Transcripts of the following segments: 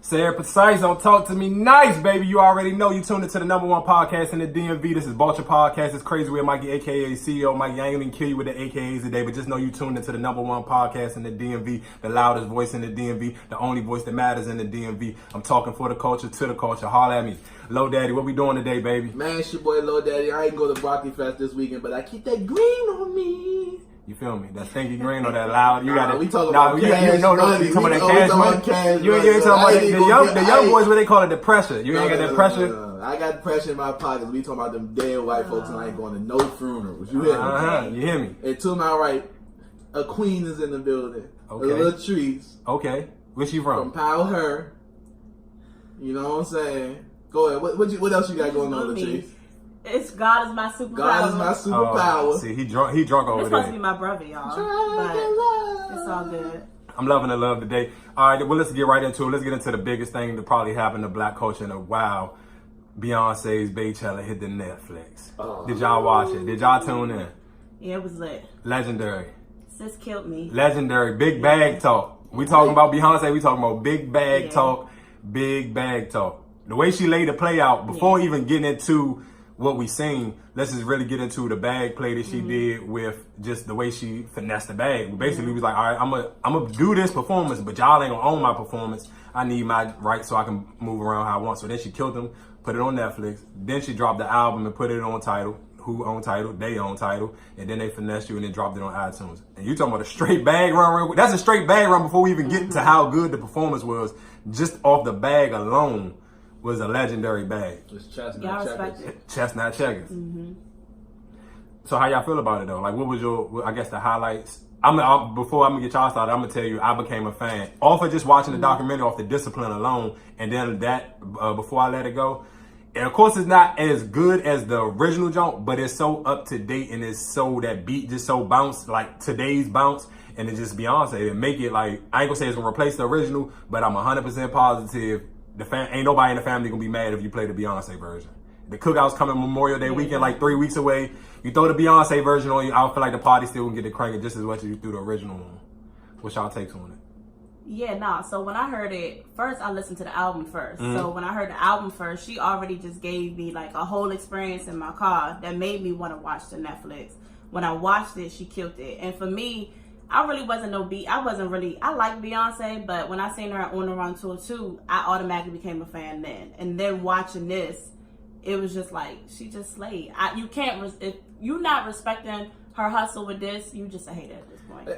Say it precise, don't talk to me nice, baby. You already know you tuned into the #1 podcast in the DMV. This is Bulture Podcast. It's Crazy with Mikey, aka CEO Mikey. I ain't gonna kill you with the AKAs today, but just know you tuned into the #1 podcast in the DMV, the loudest voice in the DMV, the only voice that matters in the DMV. I'm talking for the culture, to the culture. Holla at me. Low Daddy, what we doing today, baby? Man, it's your boy Low Daddy. I ain't go to Broccoli Fest this weekend, but I keep that green on me. You feel me? That stinky green or that loud? You got we talking about cash money. You talking about that cash money? You ain't talking about the young boys, what they call it, the pressure. You ain't got that pressure? No. I got pressure in my pockets. We talking about them dead white folks and I ain't going to no funerals. You hear me? You hear me? And to my right, a queen is in the building. Okay. A little trees. Okay. Where's she from? From Powell Her. You know what I'm saying? Go ahead. What else you got going on, Latrice? It's God is my superpower. God is my superpower. See, he drunk over there. It's supposed to be my brother, y'all. But it's all good. I'm loving the love today. All right, well, let's get right into it. Let's get into the biggest thing that probably happened to black culture in a while. Beyonce's Behive hit the Netflix. Did y'all watch it? Did y'all tune in? Yeah, it was lit. Legendary. Sis killed me. Legendary. Big bag talk. We talking about Beyonce. We talking about big bag talk. Big bag talk. The way she laid the play out, before even getting into what we seen, let's just really get into the bag play that she did with just the way she finessed the bag. Basically, was like, all right, I'm gonna do this performance, but y'all ain't gonna own my performance. I need my rights so I can move around how I want. So then she killed them, put it on Netflix. Then she dropped the album and put it on Tidal. Who own Tidal? They own Tidal. And then they finessed you and then dropped it on iTunes. And you talking about a straight bag run? That's a straight bag run before we even get to how good the performance was. Just off the bag alone was a legendary bag. It's chestnut checkers. Chestnut checkers. So how y'all feel about it though? Like, what was your, I guess, the highlights? Before I'm gonna get y'all started, I'm gonna tell you I became a fan off of just watching the documentary, off the discipline alone, and then that before I let it go. And of course, it's not as good as the original jump, but it's so up to date and it's so that beat just so bounce like today's bounce, and it's just Beyonce and make it like, I ain't gonna say it's gonna replace the original, but I'm 100% positive. Ain't nobody in the family gonna be mad if you play the Beyonce version. The cookout's coming Memorial Day weekend, like 3 weeks away. You throw the Beyonce version on you, I feel like the party still gonna get it cranking just as much as you threw the original one. What's y'all takes on it? Yeah, nah. So when I heard it first, I listened to the album first. So when I heard the album first, she already just gave me like a whole experience in my car that made me want to watch the Netflix. When I watched it, she killed it. And for me, I really wasn't I like Beyonce, but when I seen her on the Run Tour 2, I automatically became a fan then. And then watching this, it was just like, she just slayed. If you're not respecting her hustle with this, you just a hater at this point.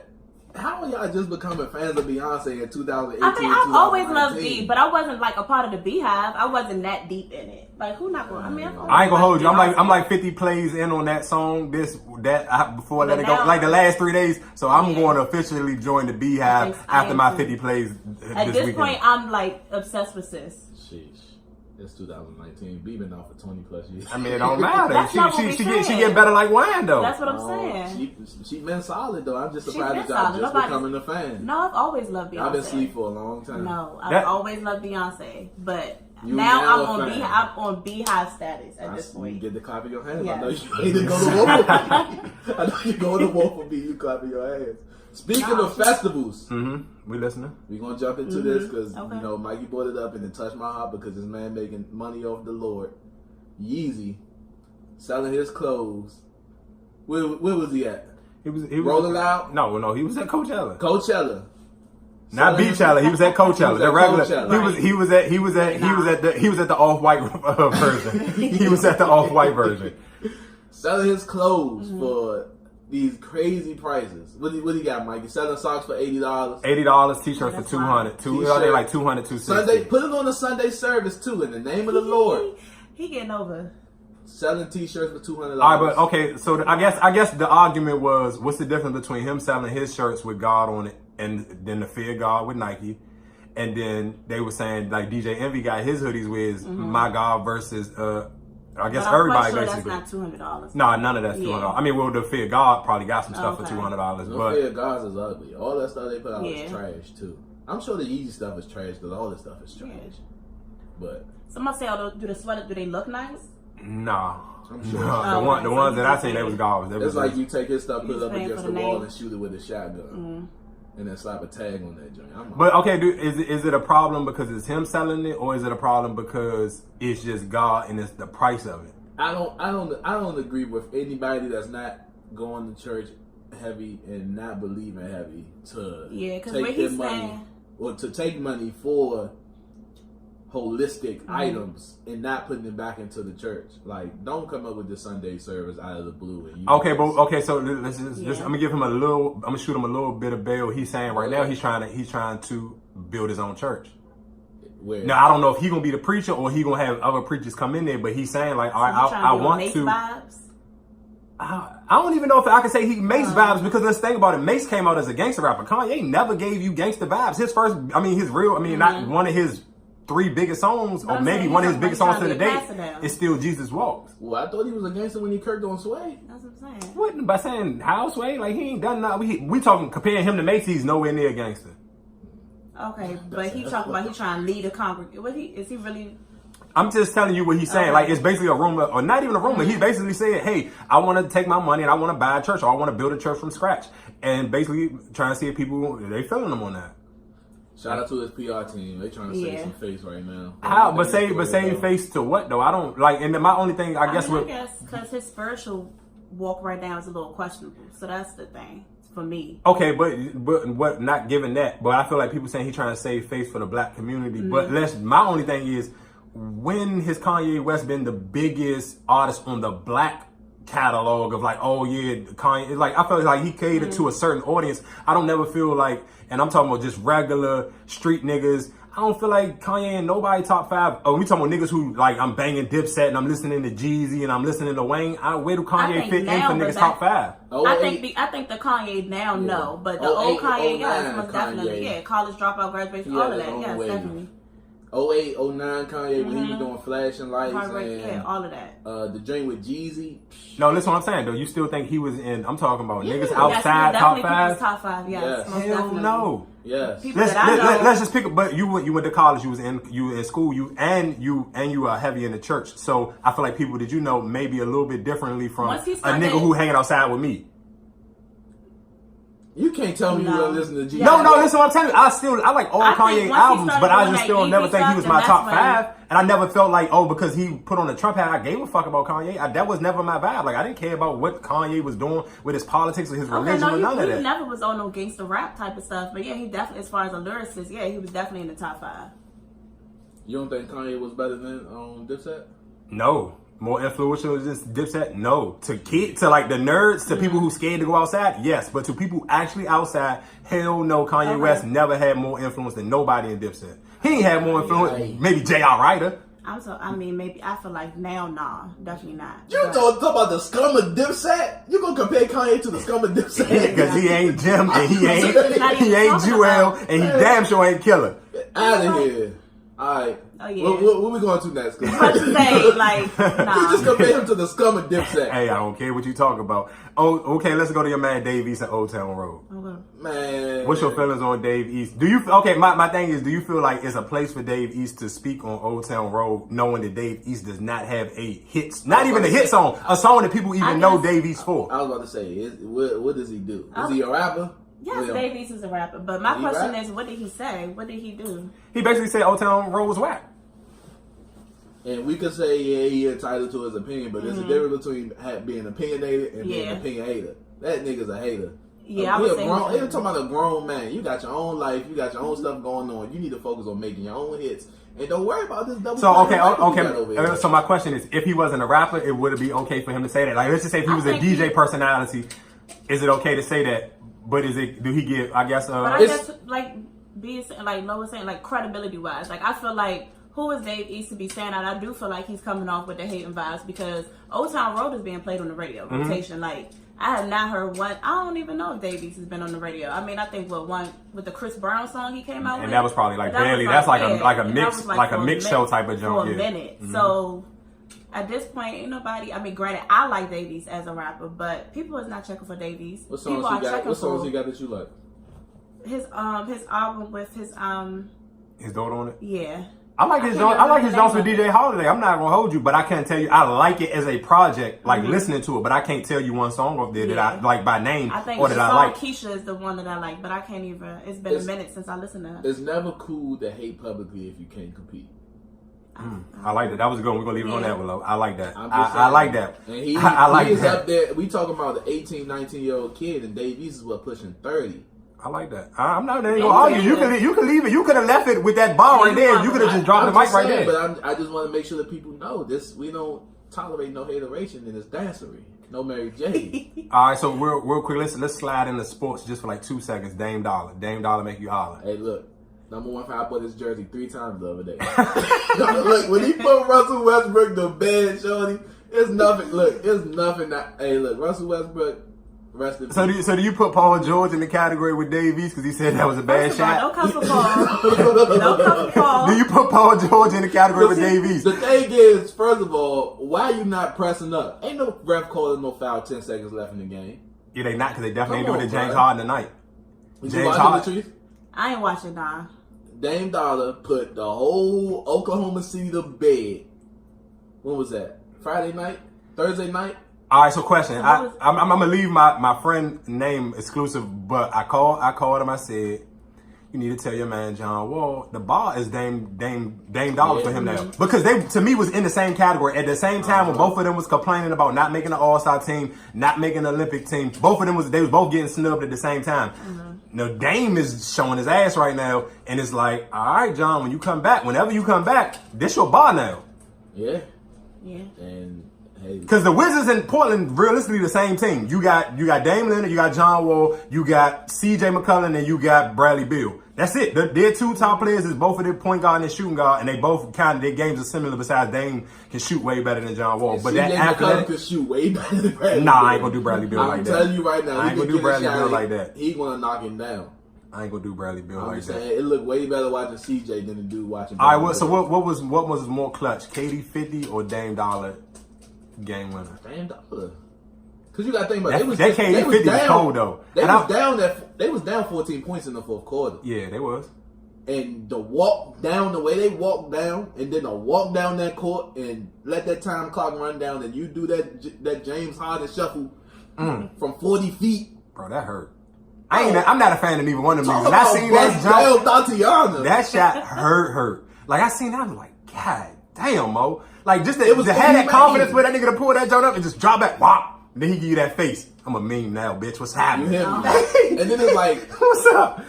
How are y'all just becoming fans of Beyonce in 2018? I mean, I've always loved B, but I wasn't like a part of the Beehive. I wasn't that deep in it. Like, who not going? I mean, I ain't gonna hold you. I'm like 50 plays in on that song. Before I let it go, like the last 3 days. So I'm going to officially join the Beehive after my 50 plays. At this point, I'm like obsessed with sis. Sheesh. It's 2019. B been out for 20 plus years. I mean, it don't matter. She get better like wine though. That's what I'm saying. She been solid though. I'm just surprised that y'all just becoming a fan. No, I've always loved Beyonce. I've been asleep for a long time. No, I've always loved Beyonce, but now I'm on Beehive status at this point. You get the clap of your hands. Yeah. I know you need to go to war for me. I know you go to war for me. You clapping your hands. Speaking of festivals, we listening. We're gonna jump into this because you know Mikey brought it up and it touched my heart because this man making money off the Lord. Yeezy selling his clothes. Where was he at? He was Rolling Out. No, he was at Coachella. Not Beachella. He was at Coachella. The regular. He was at the off-white version. He was at the off-white version. Selling his clothes for these crazy prices. What do you got, Mike? You selling socks for $80? $80, t-shirts for $200. They like $200, $260. Sunday, put it on the Sunday service too, in the name of the Lord. He getting over. Selling t-shirts for $200. All right, but okay, so I guess the argument was, what's the difference between him selling his shirts with God on it and then the Fear God with Nike? And then they were saying like DJ Envy got his hoodies with My God versus I guess everybody sure basically. That's not $200. No, none of that's $200. I mean, well, the Fear God probably got some stuff for $200, the but Fear Gods is ugly. All that stuff they put out is trash too. I'm sure the Yeezy stuff is trash because all this stuff is trash. But somebody say, do the sweaters, do they look nice? Nah. I'm sure. The ones that I seen, they was garbage. It's like you take his stuff, put it up against the wall, and shoot it with a shotgun. and then slap a tag on that joint. But okay, dude, is it a problem because it's him selling it, or is it a problem because it's just God and it's the price of it? I don't agree with anybody that's not going to church heavy and not believing heavy to take their money or to take money for holistic items and not putting it back into the church. Like, don't come up with the Sunday service out of the blue. And so let's just I'm gonna give him I'm gonna shoot him a little bit of bail. He's saying right now he's trying to build his own church. Where? Now I don't know if he's gonna be the preacher or he gonna have other preachers come in there, but he's saying like, all right, I want to. Vibes? I don't even know if I can say he makes vibes, because let's think about it. Mace came out as a gangster rapper. Kanye never gave you gangster vibes. Not one of his 3 biggest songs, or maybe one of his biggest songs to the date, is still Jesus Walks. Well, I thought he was a gangster when he kirked on Sway. That's what I'm saying. What, by saying how Sway? Like, he ain't done nothing. We talking, comparing him to Mace, he's nowhere near a gangster. Okay, but he talking about he trying to lead a congregation. Is he really? I'm just telling you what he's saying. Okay. Like, it's basically a rumor, or not even a rumor. He basically said, hey, I want to take my money and I want to buy a church, or I want to build a church from scratch. And basically trying to see if people, they feeling him on that. Shout out to his PR team. They trying to save some face right now. How? But save face to what though? I don't like. And then my only thing, I guess because his spiritual walk right now is a little questionable. So that's the thing for me. Okay, but what? Not given that, but I feel like people saying he's trying to save face for the black community. But my only thing is, when has Kanye West been the biggest artist on the black catalog of like, oh yeah, Kanye? It's like, I feel like he catered to a certain audience. I don't never feel like, and I'm talking about just regular street niggas. I don't feel like Kanye and nobody top 5. Oh, we talking about niggas who like, I'm banging Dipset and I'm listening to Jeezy and I'm listening to Wayne. Where do Kanye fit in for niggas top 5? I think the Kanye now no, but the old Kanye most definitely college dropout, graduation, all of that, definitely. 08, 09 Kanye when he was doing flashing lights and all of that. The joint with Jeezy. No, listen what I'm saying though. You still think he was in? I'm talking about niggas outside top 5. Top 5, yes. Hell no. Yes. Let's just pick up. But you went to college. You were in school. You are heavy in the church. So I feel like people that you know maybe a little bit differently from a nigga who hanging outside with me. You can't tell me you don't listen to Jeezy. No, listen what I'm telling you. I like all Kanye albums, but I just still never think he was my top 5. And I never felt like, because he put on the Trump hat, I gave a fuck about Kanye. That was never my vibe. Like, I didn't care about what Kanye was doing with his politics or his religion or none of that. He never was on no gangster rap type of stuff. But yeah, he definitely, as far as a lyricist, he was definitely in the top 5. You don't think Kanye was better than Dipset? No. More influential than Dipset? No. To like the nerds, to people who scared to go outside? Yes. But to people actually outside, hell no. Kanye West never had more influence than nobody in Dipset. He ain't had more influence. Maybe J.R. Ryder. Maybe I feel like now, nah, definitely not. You talk about the scum of Dipset? You gonna compare Kanye to the scum of Dipset? Because he ain't Jim and he ain't Jewel and he damn sure ain't Killer. Out of here. All right. Oh, yeah. What we going to next? Nah. You just compare him to the scum of Dipset. Hey, I don't care what you talk about. Oh, okay, let's go to your man Dave East at Old Town Road. Okay. Man. What's your feelings on Dave East? My thing is, do you feel like it's a place for Dave East to speak on Old Town Road, knowing that Dave East does not have a hit song, a song that people even know Dave East for? I was about to say, what does he do? Is he a rapper? Yes, Dave East is a rapper. But my question is, what did he say? What did he do? He basically said Old Town Road was whack. And we could say, he entitled to his opinion, but there's a difference between being opinionated and being an opinion hater. That nigga's a hater. Yeah, I was saying. You're talking about a grown man. You got your own life. You got your own stuff going on. You need to focus on making your own hits. And don't worry about this double. So, okay. So my question is, if he wasn't a rapper, it would be okay for him to say that? Like, let's just say if he was a DJ personality, is it okay to say that? But do he give, I guess... like Lois saying, like, credibility-wise. Like, I feel like, who is Dave East to be saying that? I do feel like he's coming off with the hating vibes because Old Town Road is being played on the radio. Rotation. Like, I have not heard one. I don't even know if Dave East has been on the radio. I mean, I think one with the Chris Brown song he came out with. And that was probably like barely. That's like a mix show type of jump. For a minute. So... At this point, ain't nobody. I mean, granted, I like Dave East as a rapper, but people is not checking for Dave East. What songs he got that you like? His album with his daughter on it. Yeah, I like his joints. I like his joints with DJ Holiday. I'm not gonna hold you, but I can't tell you. I like it as a project, like listening to it. But I can't tell you one song off there that I like by name or that I like. Keisha is the one that I like, but I can't even. It's been a minute since I listened to her. It's never cool to hate publicly if you can't compete. I like that. That was good. We're gonna leave it on that one, though. I like that. I like that. And he is up there. We talking about the 18, 19-year-old kid, and Dave East is pushing 30. I like that. I'm not even gonna argue. You can leave it. You could have left it with that bar right there. You could have just dropped the mic right there. But I just want to make sure that people know this. We don't tolerate no hateration in this dancery. No Mary J. All right, so real quick, let's slide into sports just for like 2 seconds. Dame Dollar make you holler. Hey, look. Number one fan, I bought his jersey 3 times the other day. Look, when he put Russell Westbrook to bed, shorty, it's nothing. Look, it's nothing. Hey, look, Russell Westbrook. So do you put Paul George in the category with Dave East because he said that was a bad shot? Don't come for Paul. Don't come for Paul. Do you put Paul George in the category with Dave East? The thing is, first of all, why you not pressing up? Ain't no ref calling no foul 10 seconds left in the game. Yeah, they not because they definitely ain't doing it to James Harden tonight. James Harden. I ain't watching nah. Dame Dollar put the whole Oklahoma City to bed. When was that? Friday night? Thursday night? All right, so question. I'm gonna leave my friend name exclusive, but I called him. I said, you need to tell your man John Wall the ball is Dame Dollar for him now, because they to me was in the same category at the same time when both of them was complaining about not making an All-Star team, not making an Olympic team. Both of them was both getting snubbed at the same time. Now Dame is showing his ass right now, and it's like, all right, John, when you come back, whenever you come back, this your bar now. Yeah. And because the Wizards and Portland realistically the same team. You got Dame Lillard, you got John Wall, you got C.J. McCollum, and you got Bradley Beal. That's it. Their 2 top players is both of their point guard and shooting guard, and they both kind of their games are similar. Besides, Dame can shoot way better than John Wall. But that after that, can shoot way better than Bradley. Nah, I ain't gonna do Bradley Beal like that. I'm telling you right now, I ain't gonna do Bradley Beal like that. He gonna knock him down. I ain't gonna do Bradley Beal like that. It looked way better watching CJ than the dude watching. All right, so what was more clutch, KD 50 or Dame Dollar game winner? Dame Dollar. Because you got to think about it. That KD 50 was cold though. They was down 14 points in the fourth quarter. Yeah, they was. And the walk down, the way they walked down, and then to walk down that court and let that time clock run down, and you do that James Harden shuffle from 40 feet. Bro, that hurt. I'm not a fan of neither one of them. When I seen that jump, that shot hurt. Like I seen that, I was like, God damn, Mo. Like just to have that confidence where that nigga to pull that joint up and just drop back, whop. Then he give you that face. I'm a meme now, bitch. What's happening? And then it's like, what's up?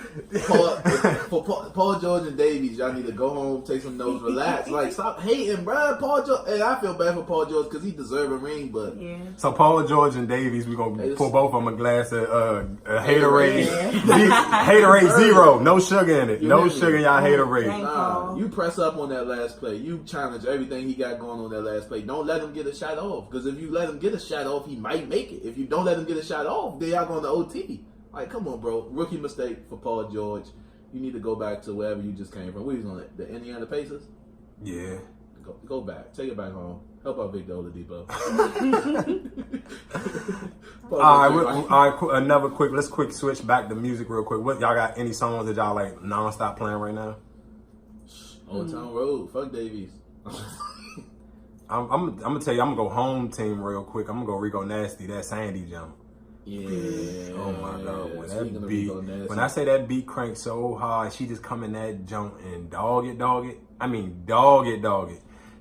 Paul George and Davies, y'all need to go home, take some notes, relax. Like, stop hating, bro. Paul George. Hey, I feel bad for Paul George because he deserves a ring, but So Paul George and Davies, we gonna pour both of them a glass of Haterade. Haterade 0, no sugar in it. No sugar in y'all Haterade. Nah, you press up on that last play. You challenge everything he got going on that last play. Don't let him get a shot off, because if you let him get a shot off, he might make it. If you don't let him get a shot off, then y'all going to OT. Like, come on, bro. Rookie mistake for Paul George. You need to go back to wherever you just came from. Where was on it? The Indiana Pacers? Yeah. Go back. Take it back home. Help out Victor Oladipo. All right. Let's quick switch back to music real quick. What y'all got? Any songs that y'all like non-stop playing right now? Old Town Road. Fuck Davies. I'm gonna tell you, I'm gonna go home team real quick. I'm gonna go Rico Nasty, that Sandy jump. Yeah. Oh my God. When that beat, when I say that beat cranked so hard, she just come in that jump and dog it. I mean, dog it.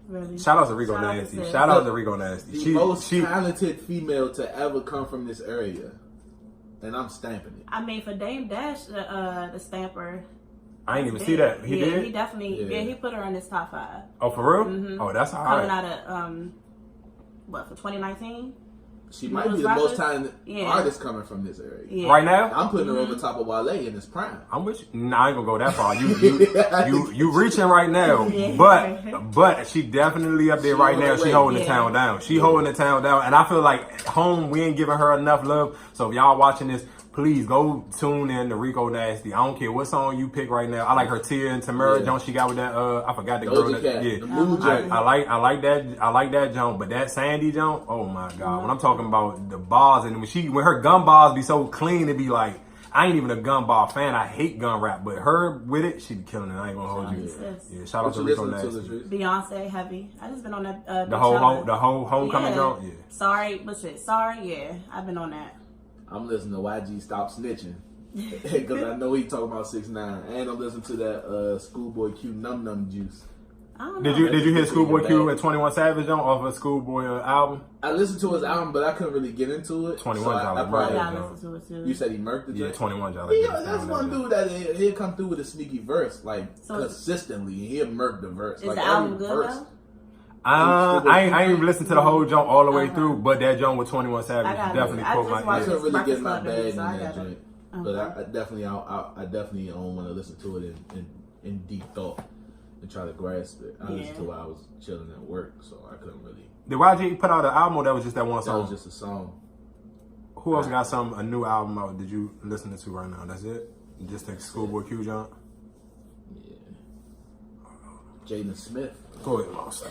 Really? Shout out to Rico Nasty. Shout out to Rico Nasty. The most talented female to ever come from this area. And I'm stamping it. I mean, for Dame Dash, the stamper. I ain't even see that. He did? He definitely, he put her in his top 5. Oh, for real? Mm-hmm. Oh, that's all right. Coming out of, for 2019? She might be the most talented artist coming from this area. Yeah. Right now? I'm putting her over top of Wale in his prime. I'm with you. Nah, I ain't gonna go that far. You reaching right now. But she definitely up there right now. She holding the town down. She holding the town down. And I feel like home, we ain't giving her enough love. So if y'all watching this, please go tune in to Rico Nasty. I don't care what song you pick right now. I like her Tia and Tamara Jones she got with that I forgot the girl that I like that Jones, but that Sandy Jones, oh my God. When I'm talking about the bars and when her gun bars be so clean, it be like I ain't even a gun ball fan. I hate gun rap, but her with it, she be killing it. I ain't gonna hold you. Yeah, shout out to Rico Nasty. Beyonce, heavy. I just been on that. The whole homecoming joint. Yeah. Sorry, what's it? Sorry, yeah. I've been on that. I'm listening to YG Stop Snitching because I know he talking about 6ix9ine, and I'm listening to that Schoolboy Q Num Num Juice. I don't know. Did you hear Schoolboy Q and 21 Savage on off of Schoolboy album? I listened to his album, but I couldn't really get into it. 21 so I listen to it too. You said he murked it? Yeah, 21 That's one dude that he'll come through with a sneaky verse, like consistently, and he'll murk the verse. Is like the album good though? I ain't even listened to the whole joint all the way through, but that joint with 21 Savage definitely caught my I ear. couldn't really get my bag in that joint, but I definitely don't want to listen to it in deep thought and try to grasp it. I listened to it while I was chilling at work, so I couldn't really. Did YG put out an album or that was just that one song? That was just a song. Who else got a new album out? Did you listen to right now? That's it? Just the Schoolboy Q joint? Yeah. Jaden Smith. Go ahead, Monster.